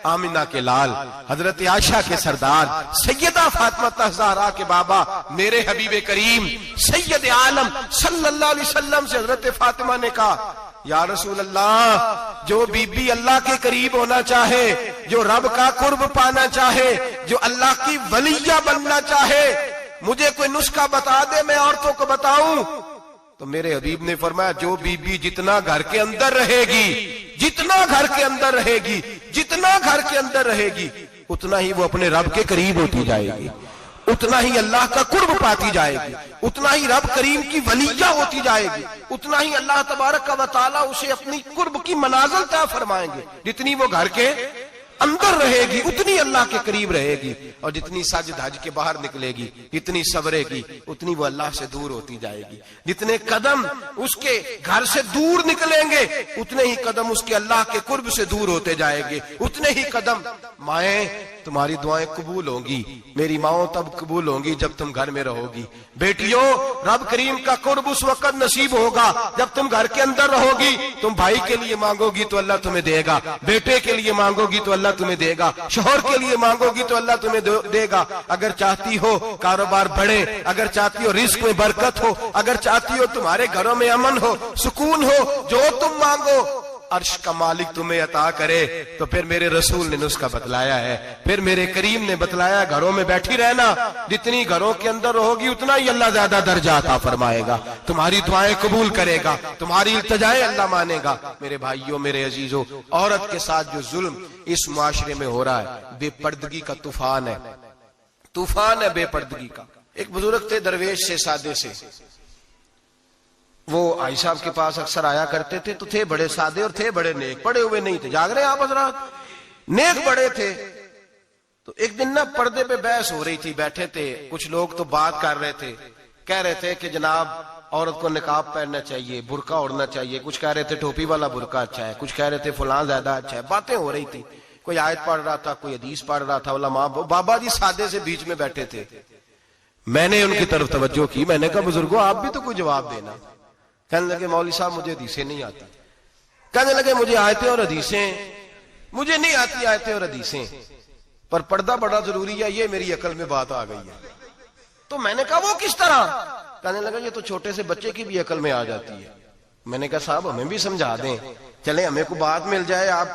آمینہ کے لال، حضرت عائشہ کے سردار، سیدہ فاطمہ زہرا کے بابا، میرے حبیب کریم سید عالم صلی اللہ علیہ وسلم سے حضرت فاطمہ نے کہا یا رسول اللہ، جو بی بی اللہ کے قریب ہونا چاہے، جو رب کا قرب پانا چاہے، جو اللہ کی ولیہ بننا چاہے، مجھے کوئی نسخہ بتا دے میں عورتوں کو بتاؤں۔ تو میرے حبیب نے فرمایا جو بی بی جتنا گھر کے اندر رہے گی، جتنا گھر کے اندر رہے گی، جتنا گھر کے اندر رہے گی، اتنا ہی وہ اپنے رب کے قریب ہوتی جائے گی، اتنا ہی اللہ کا قرب پاتی جائے گی، اتنا ہی رب کریم کی ولیہ ہوتی جائے گی، اتنا ہی اللہ تبارک و تعالی اسے اپنی قرب کی منازل طے فرمائیں گے۔ جتنی وہ گھر کے اندر رہے گی اتنی اللہ کے قریب رہے گی، اور جتنی سج دھج کے باہر نکلے گی، جتنی صبرے گی، اتنی وہ اللہ سے دور ہوتی جائے گی۔ جتنے قدم اس کے گھر سے دور نکلیں گے اتنے ہی قدم اس کے اللہ کے قرب سے دور ہوتے جائیں گے، اتنے ہی قدم۔ مائیں تمہاری دعائیں قبول ہوں گی، میری ماؤں تب قبول ہوں گی جب تم گھر میں رہو گی۔ بیٹیوں رب کریم کا قرب اس وقت نصیب ہوگا جب تم گھر کے اندر رہو گی۔ تم بھائی کے لیے مانگو گی تو اللہ تمہیں دے گا، بیٹے کے لیے مانگو گی تو اللہ تمہیں دے گا، شوہر کے لیے مانگو گی تو اللہ تمہیں دے گا۔ اگر چاہتی ہو کاروبار بڑھے، اگر چاہتی ہو رزق میں برکت ہو، اگر چاہتی ہو تمہارے گھروں میں امن ہو، سکون ہو، جو تم مانگو عرش کا مالک تمہیں عطا کرے۔ تو پھر میرے رسول نے نسخہ بتلایا ہے، پھر میرے کریم نے بتلایا گھروں میں بیٹھی رہنا، جتنی گھروں کے اندر رہوگی اتنا ہی اللہ زیادہ درجہ عطا فرمائے گا، تمہاری دعائیں قبول کرے گا، تمہاری التجائیں اللہ مانے گا۔ میرے بھائیوں میرے عزیزوں، عورت کے ساتھ جو ظلم اس معاشرے میں ہو رہا ہے بے پردگی کا طوفان ہے، طوفان ہے بے پردگی کا۔ ایک بزرگ تھے درویش سے سادے سے، وہ آئی صاحب کے پاس اکثر آیا کرتے تھے، تو تھے بڑے سادے اور تھے بڑے نیک، پڑے ہوئے نہیں تھے، جاگ رہے ہیں آپ حضرات، نیک بڑے تھے۔ تو ایک دن نا پردے پہ بحث ہو رہی تھی، بیٹھے تھے کچھ لوگ تو بات کر رہے تھے، کہہ رہے تھے کہ جناب عورت کو نقاب پہننا چاہیے، برقع اوڑھنا چاہیے، کچھ کہہ رہے تھے ٹوپی والا برقع اچھا ہے، کچھ کہہ رہے تھے فلاں زیادہ اچھا ہے، باتیں ہو رہی تھی، کوئی آیت پڑھ رہا تھا، کوئی حدیث پڑھ رہا تھا، علماء بابا جی سادے سے بیچ میں بیٹھے تھے۔ میں نے ان کی طرف توجہ کی، میں نے کہا بزرگوں آپ بھی تو کوئی جواب دینا۔ کہنے لگے مولوی صاحب مجھے حدیثیں نہیں آتی، کہنے لگے مجھے آیتیں اور حدیثیں مجھے نہیں آتی، آیتیں اور حدیثیں، پر پردہ بڑا ضروری ہے، یہ میری عقل میں بات آ گئی ہے۔ تو میں نے کہا وہ کس طرح؟ کہنے لگا یہ تو چھوٹے سے بچے کی بھی عقل میں آ جاتی ہے۔ میں نے کہا صاحب ہمیں بھی سمجھا دیں، چلیں ہمیں کو بات مل جائے، آپ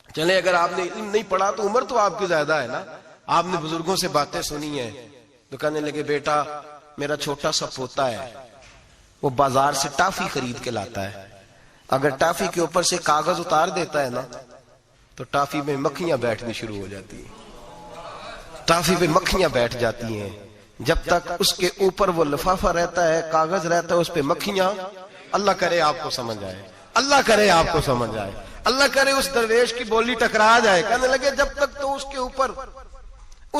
چلیں اگر آپ نے علم نہیں پڑھا تو عمر تو آپ کی زیادہ ہے نا، آپ نے بزرگوں سے باتیں سنی ہیں۔ تو کہنے لگے بیٹا میرا چھوٹا سا پوتا ہے، وہ بازار سے ٹافی خرید کے لاتا ہے، اگر ٹافی کے اوپر سے کاغذ اتار دیتا ہے نا تو ٹافی میں مکھیاں بیٹھنی شروع ہو جاتی ہیں، ٹافی پہ مکھیاں بیٹھ جاتی ہیں، جب تک اس کے اوپر وہ لفافہ رہتا ہے، کاغذ رہتا ہے، اس پہ مکھیاں، اللہ کرے آپ کو سمجھ آئے، اللہ کرے آپ کو سمجھ آئے، اللہ کرے اس درویش کی بولی ٹکرا جائے۔ کہنے لگے جب تک تو اس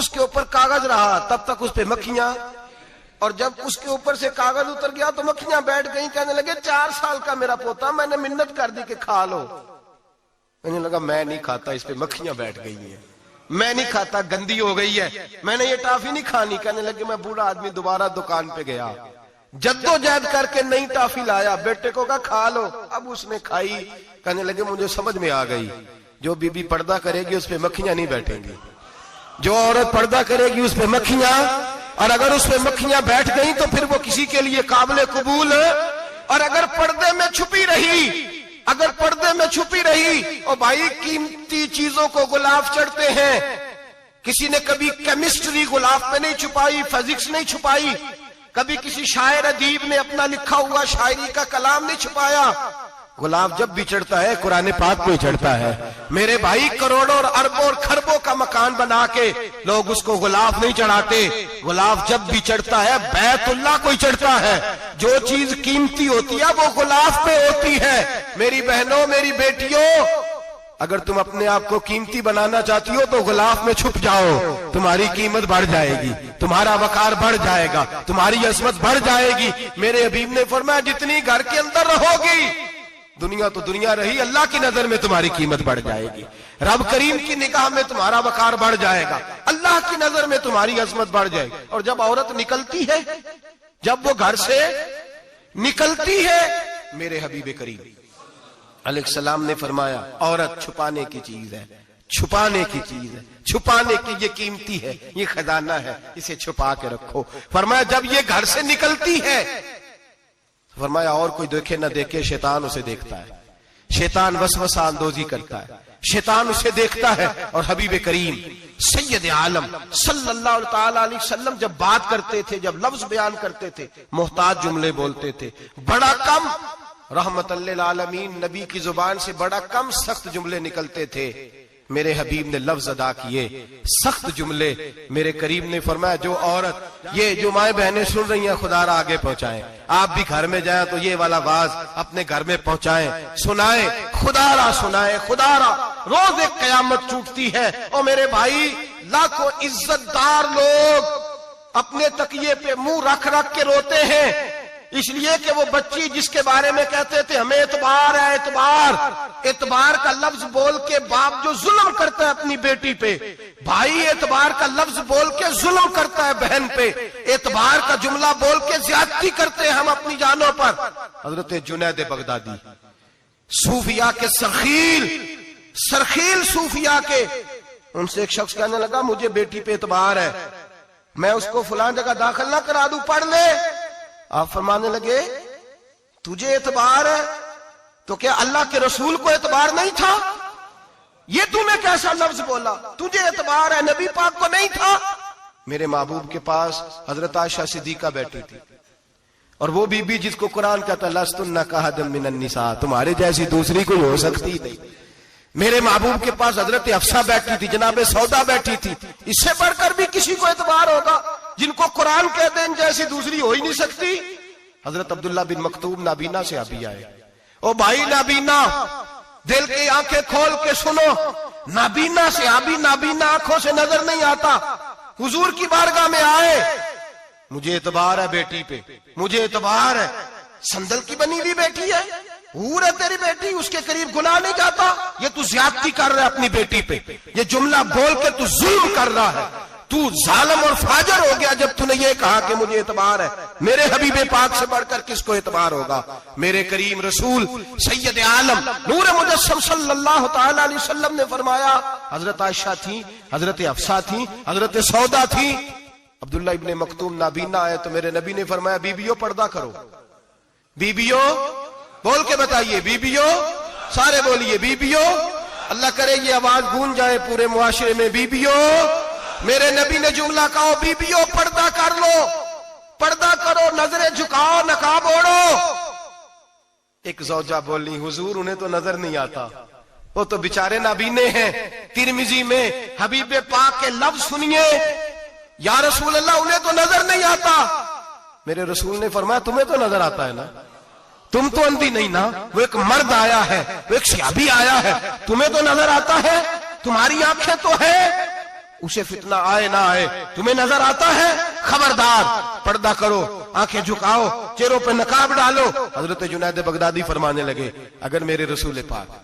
کے اوپر کاغذ رہا تب تک اس پہ مکھیاں، اور جب اس کے اوپر سے کاغذ اتر گیا تو مکھیاں بیٹھ گئیں۔ کہنے لگے 4 سال کا میرا پوتا، میں نے منت کر دی کہ کھا لو، کہنے لگا میں نہیں کھاتا، اس پہ مکھیاں بیٹھ گئی ہیں، میں نہیں کھاتا، گندی ہو گئی ہے، میں نے یہ ٹافی نہیں کھانی۔ کہنے لگے میں بوڑھا آدمی دوبارہ دکان پہ گیا، جدوجہد کر کے نئی ٹافی لایا، بیٹے کو کہا کھا لو، اب اس نے کھائی۔ کہنے لگے مجھے سمجھ میں آ گئی، جو بی بی پردہ کرے گی اس پہ مکھیاں نہیں بیٹھیں گی، جو عورت پردہ کرے گی اس پہ مکھیاں، اور اگر اس پہ مکھیاں بیٹھ گئیں تو پھر وہ کسی کے لیے قابل قبول ہے۔ اور اگر پردے میں چھپی رہی اور بھائی قیمتی چیزوں کو غلاف چڑھتے ہیں، کسی نے کبھی کیمسٹری غلاف پہ نہیں چھپائی، فزکس نہیں چھپائی، کبھی کسی شاعر ادیب نے اپنا لکھا ہوا شاعری کا کلام نہیں چھپایا، غلاف جب بھی چڑھتا ہے قرآن پاک پہ چڑھتا ہے۔ میرے بھائی کروڑوں اور اربوں اور خربوں کا مکان بنا کے لوگ اس کو غلاف نہیں چڑھاتے، غلاف جب بھی چڑھتا ہے بیت اللہ کو ہی چڑھتا ہے۔ جو چیز قیمتی ہوتی ہے وہ غلاف پہ ہوتی ہے۔ میری بہنوں میری بیٹیوں، اگر تم اپنے آپ کو قیمتی بنانا چاہتی ہو تو غلاف میں چھپ جاؤ، تمہاری قیمت بڑھ جائے گی، تمہارا وقار بڑھ جائے گا، تمہاری عظمت بڑھ جائے گی۔ میرے حبیب نے فرمایا جتنی گھر کے اندر رہو گی، دنیا تو دنیا رہی، اللہ کی نظر میں تمہاری قیمت بڑھ جائے گی، رب کریم کی نگاہ میں تمہارا وقار بڑھ جائے گا، اللہ کی نظر میں تمہاری عظمت بڑھ جائے گی۔ اور جب عورت نکلتی ہے، جب وہ گھر سے نکلتی ہے، میرے حبیب کریم علیہ السلام نے فرمایا عورت چھپانے کی چیز ہے، چھپانے کی چیز ہے، چھپانے کی، یہ قیمتی ہے، یہ خزانہ ہے، اسے چھپا کے رکھو۔ فرمایا جب یہ گھر سے نکلتی ہے، فرمایا اور کوئی دیکھے نہ دیکھے، شیطان اسے دیکھتا ہے، شیطان وسوسہ اندوزی کرتا ہے، شیطان اسے دیکھتا ہے۔ اور حبیب کریم سید عالم صلی اللہ تعالی علیہ وسلم جب بات کرتے تھے، جب لفظ بیان کرتے تھے، محتاط جملے بولتے تھے، بڑا کم، رحمت للعالمین نبی کی زبان سے بڑا کم سخت جملے نکلتے تھے۔ میرے حبیب نے لفظ ادا کیے، سخت جملے۔ میرے کریم نے فرمایا جو عورت، یہ جو مائیں بہنیں سن رہی ہیں، خدا را آگے پہنچائیں، آپ بھی گھر میں جائیں تو یہ والا واز اپنے گھر میں پہنچائیں، سنائیں، خدا را سنائیں، خدا را۔ روز ایک قیامت ٹوٹتی ہے، اور میرے بھائی لاکھوں عزت دار لوگ اپنے تکیے پہ منہ رکھ رکھ کے روتے ہیں، اس لیے کہ وہ بچی جس کے بارے میں کہتے تھے ہمیں اعتبار ہے، اعتبار، اعتبار کا لفظ بول کے باپ جو ظلم کرتا ہے اپنی بیٹی پہ، بھائی اعتبار کا لفظ بول کے ظلم کرتا ہے بہن پہ، اعتبار کا جملہ بول کے زیادتی کرتے ہیں ہم اپنی جانوں پر۔ حضرت جنید بغدادی صوفیاء کے سرخیل صوفیاء کے، ان سے ایک شخص کہنے لگا مجھے بیٹی پہ اعتبار ہے، میں اس کو فلان جگہ داخل نہ کرا دوں، پڑھ لے۔ آپ فرمانے لگے تجھے اعتبار ہے تو کیا اللہ کے رسول کو اعتبار نہیں تھا؟ یہ تو نے کیسا لفظ بولا؟ تجھے اعتبار ہے، نبی پاک کو نہیں تھا؟ میرے محبوب کے پاس حضرت عائشہ صدیقہ بیٹھی تھی، اور وہ بی بی جس کو قرآن کہتا لستن کاحد من النساء، تمہارے جیسی دوسری کوئی ہو سکتی نہیں۔ میرے محبوب کے پاس حضرت حفصہ بیٹھی تھی، جناب سودا بیٹھی تھی، اس سے بڑھ کر بھی کسی کو اعتبار ہوگا؟ جن کو قرآن کہتے ہیں ان جیسی دوسری ہو ہی نہیں سکتی۔ حضرت عبداللہ بن مکتوم نابینا سے ابھی آئے، او بھائی نابینا، دل کی آنکھیں کھول کے سنو، نابینا سے ابھی، نابینا آنکھوں سے نظر نہیں آتا، حضور کی بارگاہ میں آئے، مجھے اعتبار ہے بیٹی پہ، مجھے اعتبار ہے، سندل کی بنی ہوئی بیٹی ہے، حور ہے تیری بیٹی، اس کے قریب گناہ نہیں جاتا، یہ تو زیادتی کر رہا ہے اپنی بیٹی پہ، یہ جملہ بول کے تو ظلم کر رہا ہے، تو ظالم اور فاجر ہو گیا جب تو نے یہ کہا کہ مجھے اعتبار ہے۔ میرے حبیب پاک سے بڑھ کر کس کو اعتبار ہوگا؟ میرے کریم رسول سید عالم نور مجسم صلی اللہ تعالی علیہ وسلم نے فرمایا، حضرت عائشہ تھی، حضرت حفصہ تھی، حضرت سودا تھی، عبداللہ ابن مکتوم نابینا آئے تو میرے نبی نے فرمایا بیبیوں پردہ کرو، بیبیوں بول کے بتائیے، بیبیوں، سارے بولیے بیبیوں، اللہ کرے یہ آواز گونج جائے پورے معاشرے میں، بیبیوں۔ میرے نبی نے جملہ کہا بیبیوں پردہ کر لو، پردہ کرو، نظریں جھکاؤ، نقاب اوڑھو۔ ایک زوجہ بولی حضور انہیں تو نظر نہیں آتا، وہ تو بیچارے نابینے ہیں۔ ترمذی میں حبیب پاک کے لفظ سنیے، یا رسول اللہ انہیں تو نظر نہیں آتا۔ میرے رسول نے فرمایا تمہیں تو نظر آتا ہے نا، تم تو اندھی نہیں نا، وہ ایک مرد آیا ہے، وہ ایک صحابی آیا ہے، تمہیں تو نظر آتا ہے، تمہاری آنکھیں تو ہے، اسے فتنہ آئے نہ آئے تمہیں نظر آتا ہے، خبردار پردہ کرو، آنکھیں جھکاؤ، چہروں پہ نقاب ڈالو۔ حضرت جنید بغدادی فرمانے لگے اگر میرے رسول پاک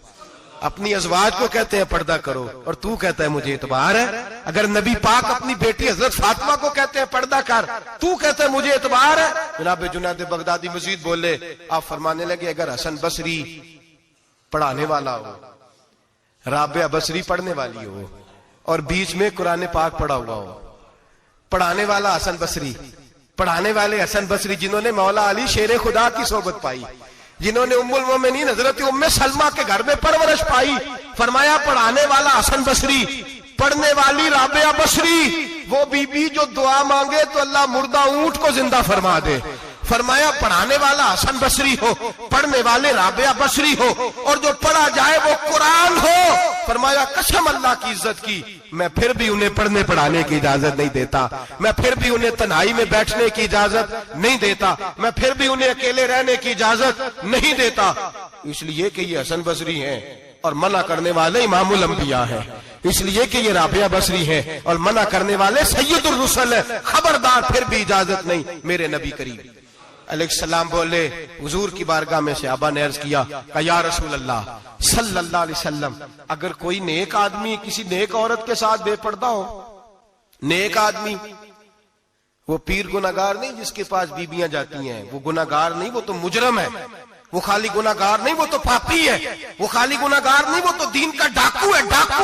اپنی ازواج کو کہتے ہیں پردہ کرو اور تو کہتا ہے مجھے اعتبار ہے، اگر نبی پاک اپنی بیٹی حضرت فاطمہ کو کہتے ہیں پردہ کر، تو کہتا ہے مجھے اعتبار ہے۔ جناب جنید بغدادی مزید بولے، آپ فرمانے لگے اگر حسن بصری پڑھانے والا ہو، رابعہ بصری پڑھنے والی ہو، اور بیچ میں قرآن پاک پڑھا ہوا ہو، پڑھانے والا حسن بصری، پڑھانے والے حسن بصری جنہوں نے مولا علی شیر خدا کی صحبت پائی، جنہوں نے ام المومنین حضرت ام سلمہ کے گھر میں پرورش پائی، فرمایا پڑھانے والا حسن بصری، پڑھنے والی رابعہ بصری، وہ بی بی جو دعا مانگے تو اللہ مردہ اونٹ کو زندہ فرما دے۔ فرمایا پڑھانے والا حسن بصری ہو، پڑھنے والے رابعہ بصری ہو، اور جو پڑھا جائے وہ قرآن ہو۔ فرمایا قسم اللہ کی عزت کی میں پھر بھی انہیں پڑھنے پڑھانے کی اجازت نہیں دیتا، میں پھر بھی انہیں تنہائی میں بیٹھنے کی اجازت نہیں دیتا، میں پھر بھی انہیں اکیلے رہنے کی اجازت نہیں دیتا، اس لیے کہ یہ حسن بصری ہیں اور منع کرنے والے امام الانبیاء ہیں، اس لیے کہ یہ رابعہ بصری ہیں اور منع کرنے والے سید الرسل ہیں، خبردار پھر بھی اجازت نہیں۔ میرے نبی کریم علیہ السلام بولے، حضور کی بارگاہ میں صحابہ نے عرض کیا کہ یا رسول اللہ صلی اللہ علیہ وسلم اگر کوئی نیک آدمی کسی نیک عورت کے ساتھ بے پردہ ہو، نیک آدمی وہ پیر گناہگار نہیں جس کے پاس بیویاں جاتی ہیں، وہ گناہگار نہیں، وہ تو مجرم ہے، وہ خالی گناہگار نہیں، وہ تو پاپی ہے، وہ خالی گناہگار نہیں، وہ تو دین کا ڈاکو ہے، ڈاکو